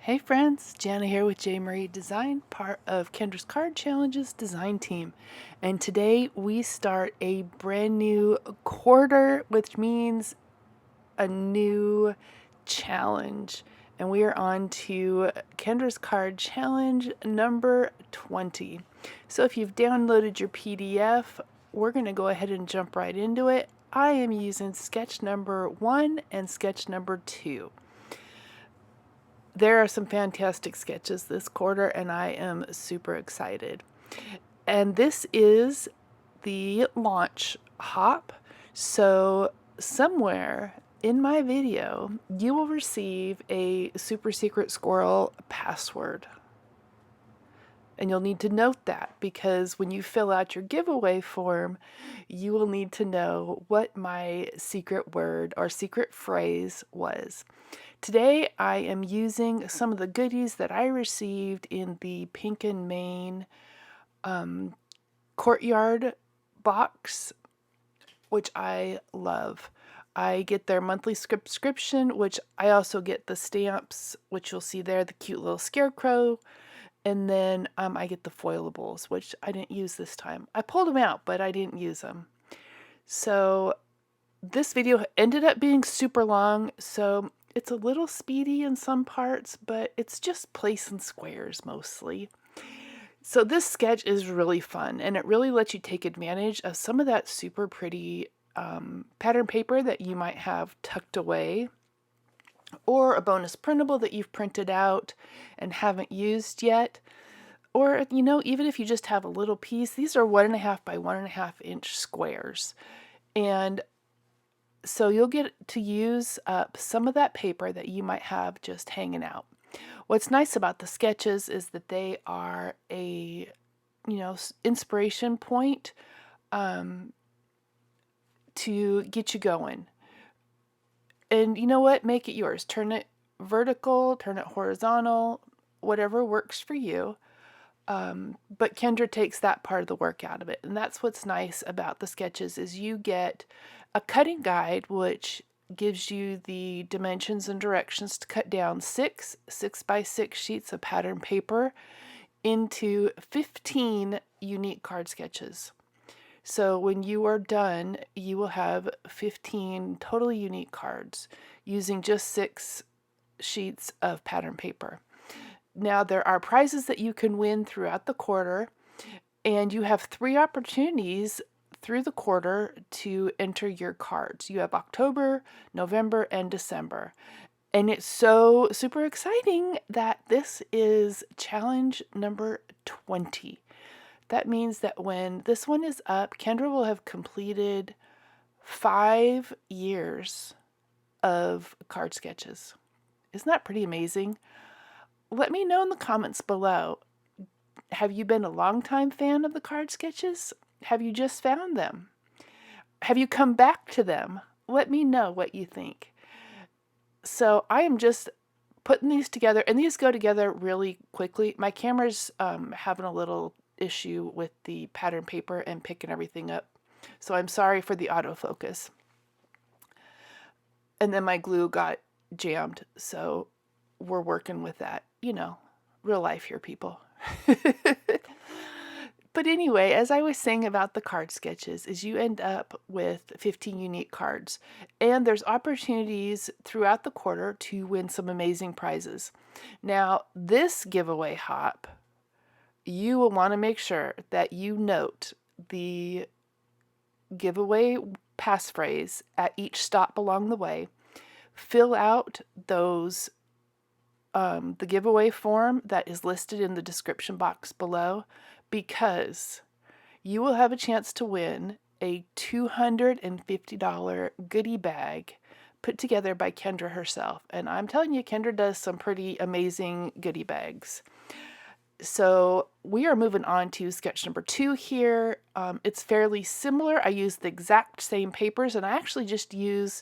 Hey friends, Jana here with J. Marie Design, part of Kendra's Card Challenges design team. And today we start a brand new quarter, which means a new challenge. And we are on to Kendra's Card Challenge number 20. So if you've downloaded your PDF, we're going to go ahead and jump right into it. I am using sketch number 1 and sketch number 2. There are some fantastic sketches this quarter, and I am super excited. And this is the launch hop. So somewhere in my video, you will receive a super secret squirrel password. And you'll need to note that because when you fill out your giveaway form, you will need to know what my secret word or secret phrase was. Today I am using some of the goodies that I received in the Pink and Main courtyard box, which I love. I get their monthly subscription, which I also get the stamps, which you'll see there, the cute little scarecrow. And then I get the foilables, which I didn't use this time. I pulled them out, but I didn't use them. So this video ended up being super long, so it's a little speedy in some parts, but it's just placing squares mostly. So this sketch is really fun, and it really lets you take advantage of some of that super pretty pattern paper that you might have tucked away, or a bonus printable that you've printed out and haven't used yet. Or, you know, even if you just have a little piece, these are 1.5 by 1.5 inch squares. And so you'll get to use up some of that paper that you might have just hanging out. What's nice about the sketches is that they are a, inspiration point to get you going. And you know what? Make it yours. Turn it vertical, turn it horizontal, whatever works for you. But Kendra takes that part of the work out of it. And that's what's nice about the sketches is you get a cutting guide, which gives you the dimensions and directions to cut down 6 by 6 sheets of pattern paper into 15 unique card sketches. So when you are done, you will have 15 totally unique cards using just 6 sheets of pattern paper. Now there are prizes that you can win throughout the quarter, and you have 3 opportunities through the quarter to enter your cards. You have October, November, and December. And it's so super exciting that this is challenge number 20. That means that when this one is up, Kendra will have completed 5 years of card sketches. Isn't that pretty amazing? Let me know in the comments below. Have you been a longtime fan of the card sketches? Have you just found them? Have you come back to them? Let me know what you think. So I am just putting these together, and these go together really quickly. My camera's having a little issue with the pattern paper and picking everything up. So I'm sorry for the autofocus. And then my glue got jammed, so we're working with that. You know, real life here, people. But anyway, as I was saying about the card sketches, is you end up with 15 unique cards. And there's opportunities throughout the quarter to win some amazing prizes. Now, this giveaway hop, you will want to make sure that you note the giveaway passphrase at each stop along the way. Fill out those the giveaway form that is listed in the description box below, because you will have a chance to win a $250 goodie bag put together by Kendra herself. And I'm telling you, Kendra does some pretty amazing goodie bags. So we are moving on to sketch number 2 here. It's fairly similar. I use the exact same papers, and I actually just use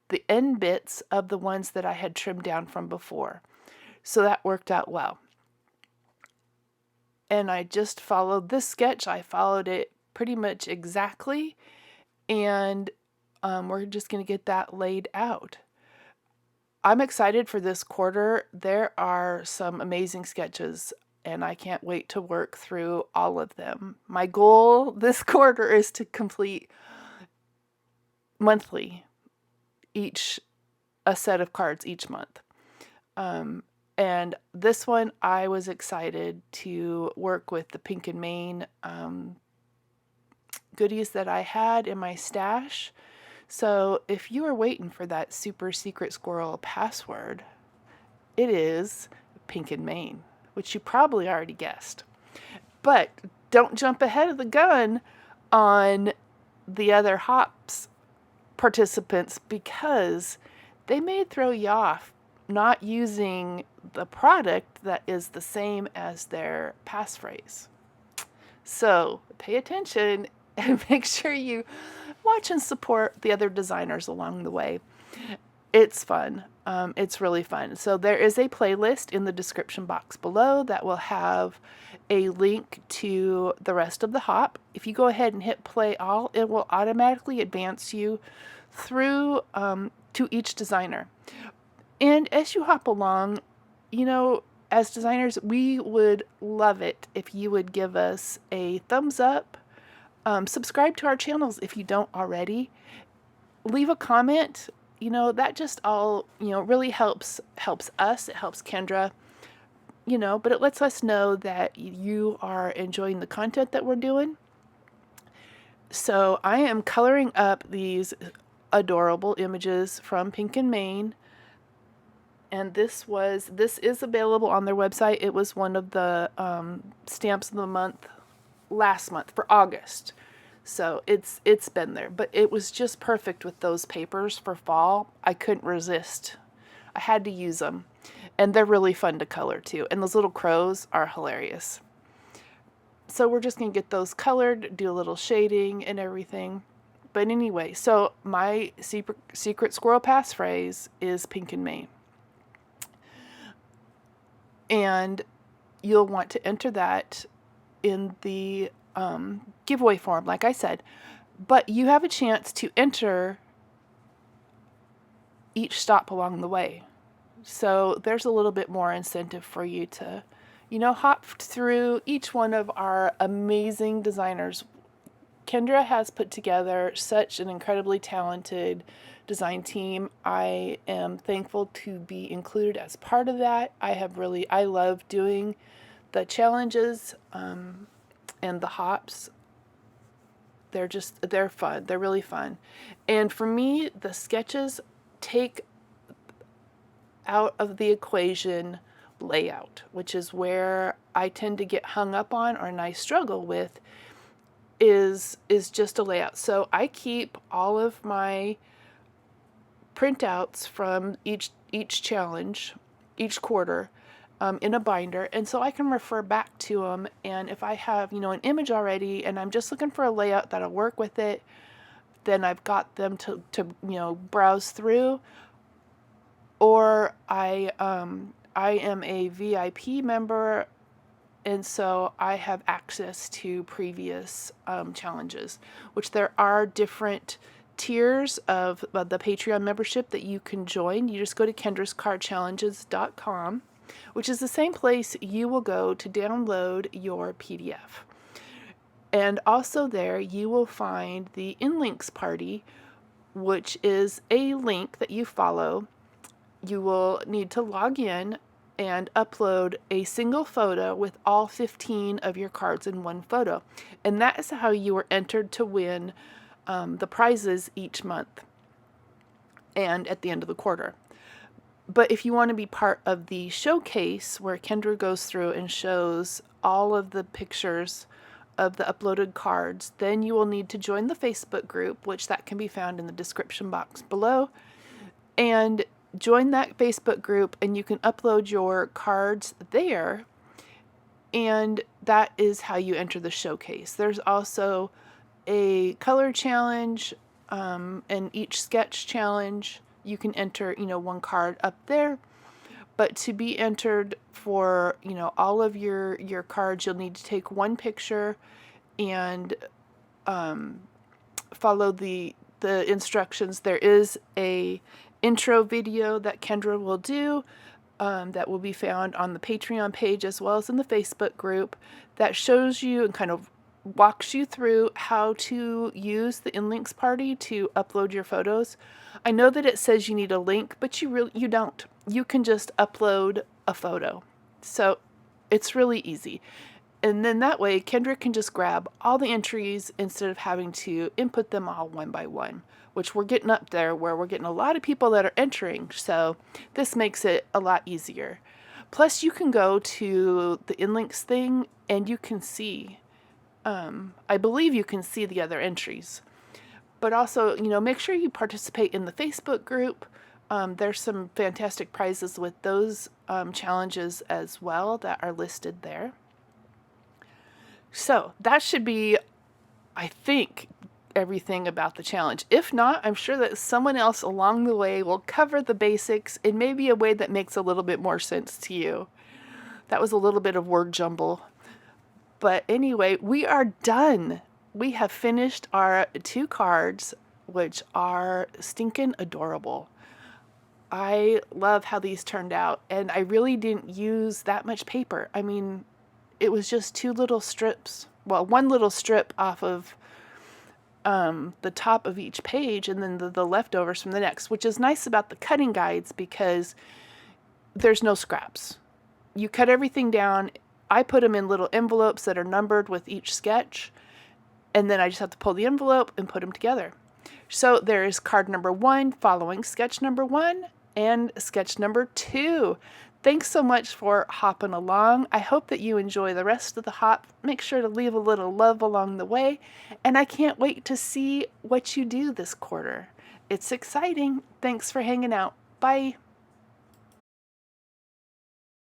the end bits of the ones that I had trimmed down from before. So that worked out well. And I just followed this sketch. I followed it pretty much exactly. And we're just going to get that laid out. I'm excited for this quarter. There are some amazing sketches, and I can't wait to work through all of them. My goal this quarter is to complete monthly a set of cards each month. And this one, I was excited to work with the Pink and Main goodies that I had in my stash. So if you are waiting for that super secret squirrel password, it is Pink and Main, which you probably already guessed. But don't jump ahead of the gun on the other hops participants, because they may throw you off not using the product that is the same as their passphrase. So pay attention and make sure you watch and support the other designers along the way. It's fun. It's really fun. So there is a playlist in the description box below that will have a link to the rest of the hop. If you go ahead and hit play all, it will automatically advance you through to each designer. And as you hop along, you know, as designers, we would love it if you would give us a thumbs up, subscribe to our channels if you don't already, leave a comment. You know, that just all, you know, really helps us. It helps Kendra, you know, but it lets us know that you are enjoying the content that we're doing. So I am coloring up these adorable images from Pink and Main. And this is available on their website. It was one of the stamps of the month last month for August. So it's been there, but it was just perfect with those papers for fall. I couldn't resist. I had to use them. And they're really fun to color too. And those little crows are hilarious. So we're just going to get those colored, do a little shading and everything. But anyway, so my secret squirrel passphrase is Pink and Main. And you'll want to enter that in the giveaway form, like I said. But you have a chance to enter each stop along the way. So there's a little bit more incentive for you to, you know, hop through each one of our amazing designers. Kendra has put together such an incredibly talented design team. I am thankful to be included as part of that. I love doing the challenges and the hops. They're fun. They're really fun. And for me, the sketches take out of the equation layout, which is where I tend to get hung up on, or I struggle with, is just a layout. So I keep all of my printouts from each challenge, each quarter, in a binder, and so I can refer back to them. And if I have, you know, an image already and I'm just looking for a layout that'll work with it, then I've got them to you know, browse through. Or I am a VIP member, and so I have access to previous challenges, which there are different tiers of the Patreon membership that you can join. You just go to kendrascardchallenges.com, which is the same place you will go to download your PDF. And also there you will find the InLinkz party, which is a link that you follow. You will need to log in and upload a single photo with all 15 of your cards in one photo. And that is how you are entered to win the prizes each month and at the end of the quarter. But if you want to be part of the showcase where Kendra goes through and shows all of the pictures of the uploaded cards, then you will need to join the Facebook group, which that can be found in the description box below. And join that Facebook group and you can upload your cards there. And that is how you enter the showcase. There's also a color challenge and each sketch challenge. You can enter, you know, one card up there. But to be entered for, you know, all of your cards, you'll need to take one picture and follow the instructions. There is a intro video that Kendra will do that will be found on the Patreon page as well as in the Facebook group that shows you and kind of walks you through how to use the InLinkz party to upload your photos. I know that it says you need a link, but you don't. You can just upload a photo. So it's really easy. And then that way, Kendra can just grab all the entries instead of having to input them all one by one, which we're getting up there where we're getting a lot of people that are entering. So this makes it a lot easier. Plus, you can go to the InLinkz thing and you can see, I believe you can see the other entries. But also, make sure you participate in the Facebook group. There's some fantastic prizes with those challenges as well that are listed there. So that should be, I think, everything about the challenge. If not, I'm sure that someone else along the way will cover the basics in maybe a way that makes a little bit more sense to you. That was a little bit of word jumble. But anyway, we are done. We have finished our 2 cards, which are stinking adorable. I love how these turned out, and I really didn't use that much paper. I mean, it was just 2 little strips. Well, 1 little strip off of the top of each page and then the leftovers from the next, which is nice about the cutting guides because there's no scraps. You cut everything down. I put them in little envelopes that are numbered with each sketch, and then I just have to pull the envelope and put them together. So there is card number 1 following sketch number 1 and sketch number 2. Thanks so much for hopping along. I hope that you enjoy the rest of the hop. Make sure to leave a little love along the way. And I can't wait to see what you do this quarter. It's exciting. Thanks for hanging out. Bye.